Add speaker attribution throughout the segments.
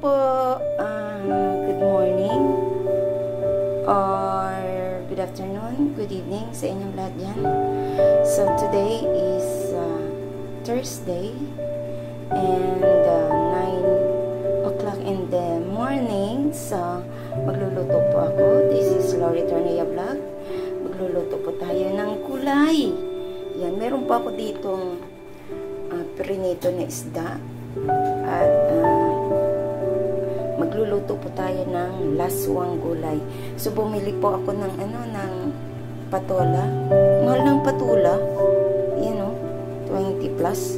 Speaker 1: po, good morning or good afternoon, good evening sa inyong lahat yan. So today is Thursday and 9 o'clock in the morning. So magluluto po ako. This is Lori Tornea Vlog. Magluluto po tayo ng gulay. Yan, meron pa ako ditong prinito na isda. At magluluto po tayo ng laswang gulay. So bumili po ako ng ng patola. Mahal ng patola. Yan o, 20 plus.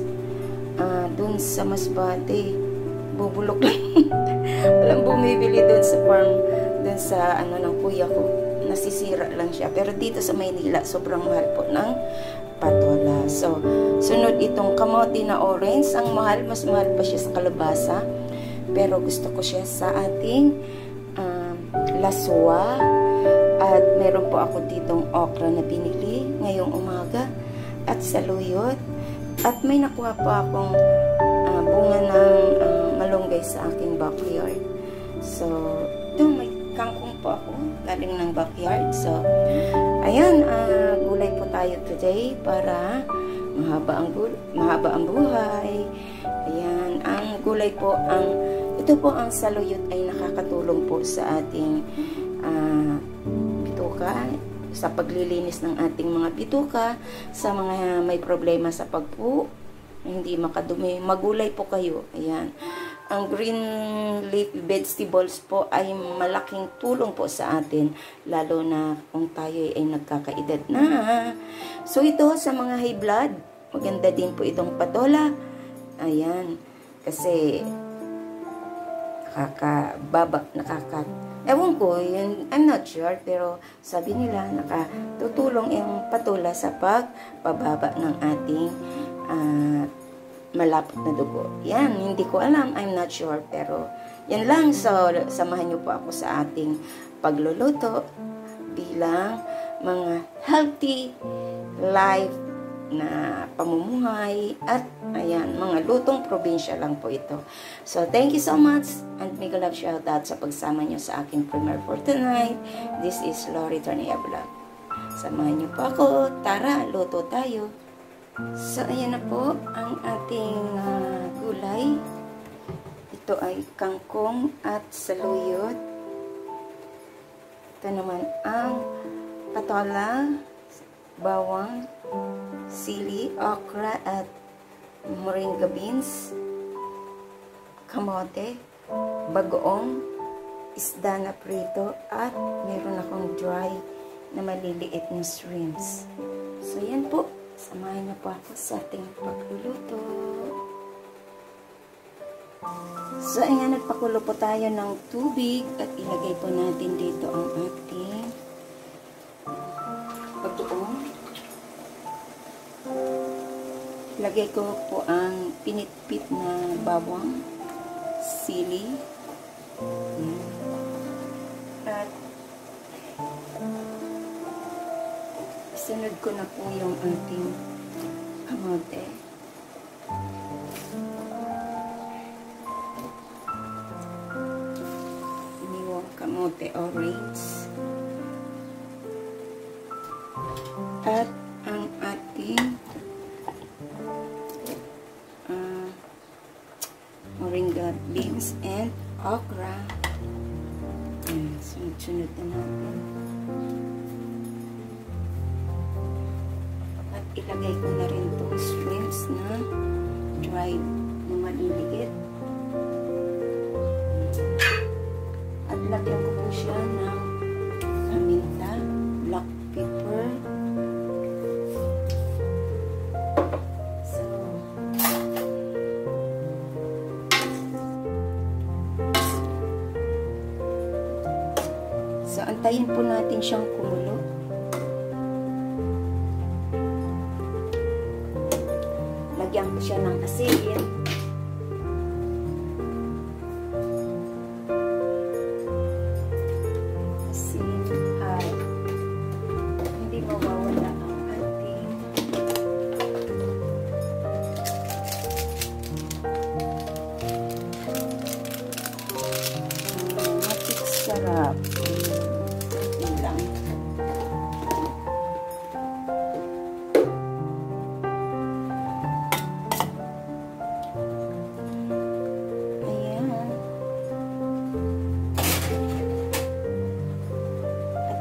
Speaker 1: Dun sa Masbate, bubulok lang. Walang bumibili dun sa farm, dun sa ng kuya ko. Nasisira lang siya. Pero dito sa Maynila, sobrang mahal po ng patola. So, sunod itong kamote na orange. Ang mahal, mas mahal pa siya sa kalabasa. Pero gusto ko siya sa ating laswa. At meron po ako ditong okra na binili ngayong umaga. At saluyot. At may nakuha pa akong bunga ng malunggay sa aking backyard. So, ito may kangkong po ako galing ng backyard. So, ayan, gulay po tayo today para mahaba ang buhay. Ayan, ang gulay po, ito po ang saluyot ay nakakatulong po sa ating bituka, sa paglilinis ng ating mga bituka, sa mga may problema sa pagpo, hindi makadumi. Magulay po kayo. Ayan. Ang green leafy vegetables po ay malaking tulong po sa atin, lalo na kung tayo ay nagkakaedad na. So ito sa mga high blood, maganda din po itong patola. Ayan, kasi ewan ko, yun, I'm not sure, pero sabi nila nakatutulong yung patola sa pagpababa ng ating malapot na dugo. Yan, hindi ko alam. I'm not sure. Pero, yan lang. So, samahan niyo po ako sa ating pagluluto bilang mga healthy life na pamumuhay. At, ayan, mga lutong probinsya lang po ito. So, thank you so much. And mega love shout out sa pagsama niyo sa aking premiere for tonight. This is Lori Tornea Vlog. Samahan niyo po ako. Tara, luto tayo. So, ayan na po ang ating gulay. Ito ay kangkong at saluyot. Ito naman ang patola, bawang, sili, okra at moringa beans, kamote, bagoong, isda na prito, at meron akong dry na maliliit na shrimps. So, yan po. Samahan niyo po ako sa ating pagluluto. So, ayan, nagpakulo po tayo ng tubig at ilagay po natin dito ang ating bagoong. Ilagay ko po ang pinitpit na bawang, sili, at sunod ko na po yung ating kamote. Iniwang kamote orange. At ang ating moringa beans and okra. Sunod-sunod na natin. Ilagay ko na rin itong shrimps na dried na maliliit. At lagyan ko po siya ng paminta, black pepper. So, antayin po natin siyang kumulo. Lagyan ko siya ng asin. Asin at hindi mawawala ang ating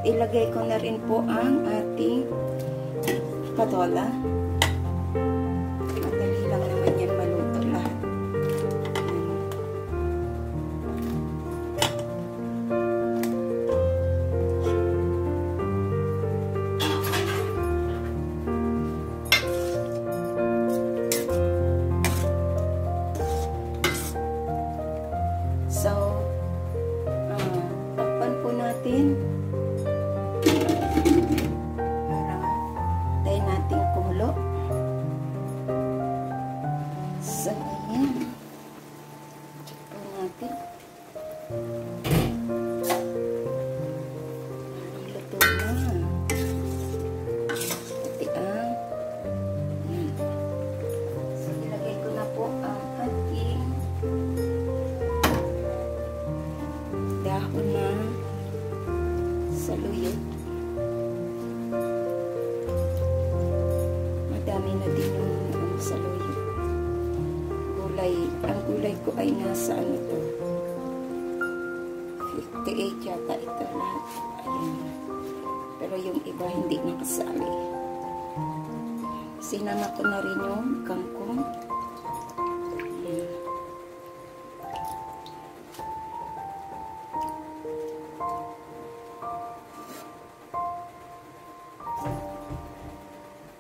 Speaker 1: ilagay ko na rin po ang ating patola. Madali lang naman yan maluto lahat. So, takpan po natin para tayo natin kumulo. So, ayan. Check po natin. Luto na. Pati ang ayan. So, ilagay ko na po ang ating dahon na saluyot. Madami na din yung saluyot. Ang gulay ko ay nasa ano to, 58 yata ito lahat. Ayan. Pero yung iba hindi nakasali. Sinama ko na rin yung kangkong. Ayan.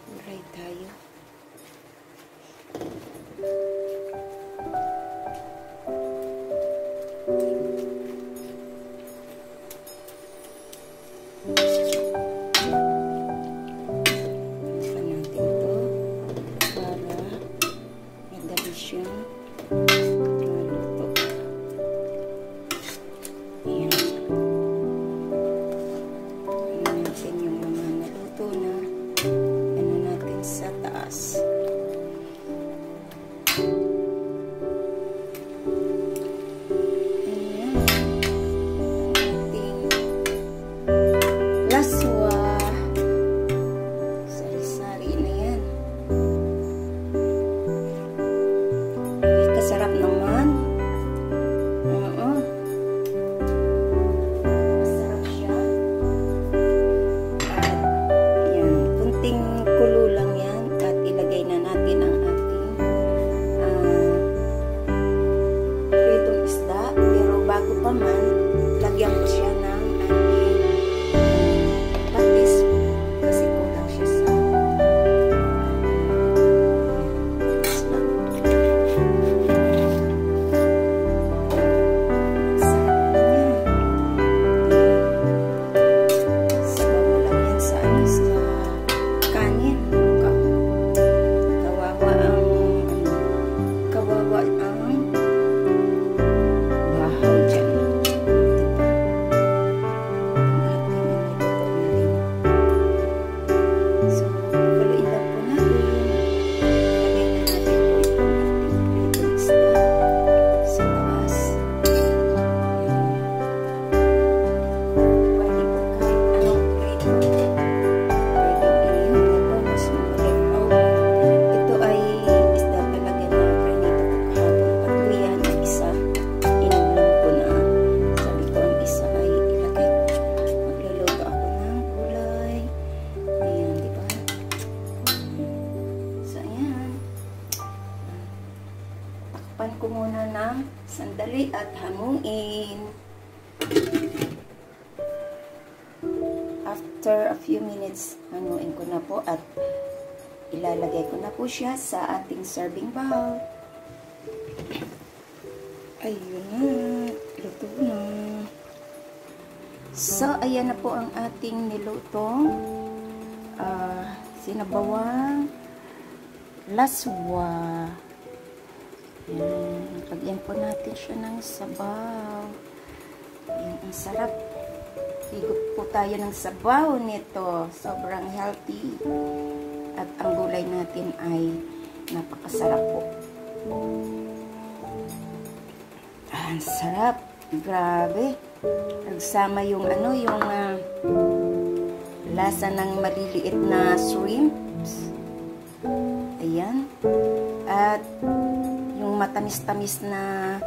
Speaker 1: Gulay tayo. Buksan natin ito para madali siyang maluto. Ayan. Ano natin yung mga naluto na ano natin sa taas. Ayan. Ating laswa. Sari-sari na yan. Ay, kasarap naman. Oo. Masarap siya. At yan, kunting kulo lang yan. At ilagay na natin ang ating pritong isda. Pero bago pa man, lagyan ko siya ng ating patis. Kasi kulang siya sa patis lang. Sarap na yan. Sabaw mo lang yan sa ano, sa kanin. Kawawa ang bahaw dyan. Diba? Natin na naluto na rin. So, kuloyin lang po natin. Ilagay na natin po itong ating pritong isda sa taas. Pwede po kahit anong prito. Pwede inihaw na po, mas leftover. Ito ay isda talaga na prinito ko kahapon. Tatlo yan, ang isa inulam ko na. Sabi ko ang isa ay ilagay. Magluluto ako ng gulay. Ayan, diba? So, ayan. Takpan ko muna ng sandali at hamuin. After a few minutes, hanuin ko na po at ilalagay ko na po siya sa ating serving bowl. Ayun na, luto na. So, ayan na po ang ating nilutong sinabawang laswa. Ayan, lagyan po natin siya ng sabaw. Ayan, ang sarap. Higop po tayo ng sabaw nito. Sobrang healthy. At ang gulay natin ay napakasarap po. Ang sarap. Grabe. Nagsama yung ano, yung lasa ng maliliit na shrimps. Ayan. At yung matamis-tamis na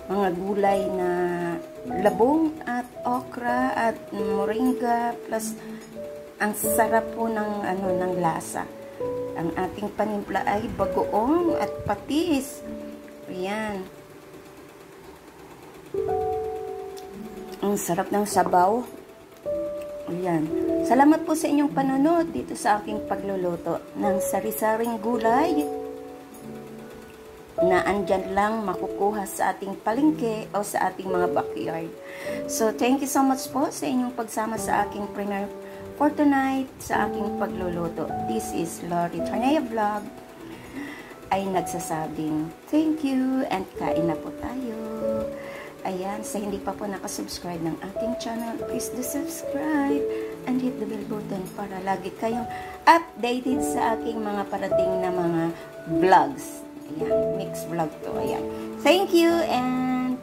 Speaker 1: mga gulay na labong at okra at moringa, plus ang sarap po ng lasa. Ang ating panimpla ay bagoong at patis. Ayan. Ang sarap ng sabaw. Ayan. Salamat po sa inyong panonood dito sa aking pagluluto ng sari-saring gulay na andyan lang makukuha sa ating palengke o sa ating mga backyard. So, thank you so much po sa inyong pagsama sa aking premiere for tonight sa aking pagluluto. This is Lori Tornea Vlog ay nagsasabing thank you and kain na po tayo. Ayan, sa hindi pa po nakasubscribe ng aking channel, please do subscribe and hit the bell button para lagi kayong updated sa aking mga parating na mga vlogs. Ayan, mixed vlog to. Ayan. Thank you and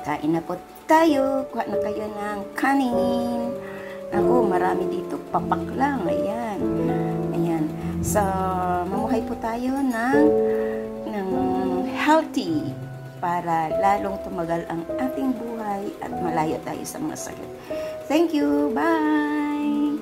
Speaker 1: kain na po tayo. Kuha na kayo ng kanin. Ako, marami dito. Papak lang. Ayan. Ayan. So, mamuhay po tayo ng healthy para lalong tumagal ang ating buhay at malayo tayo sa mga sakit. Thank you. Bye!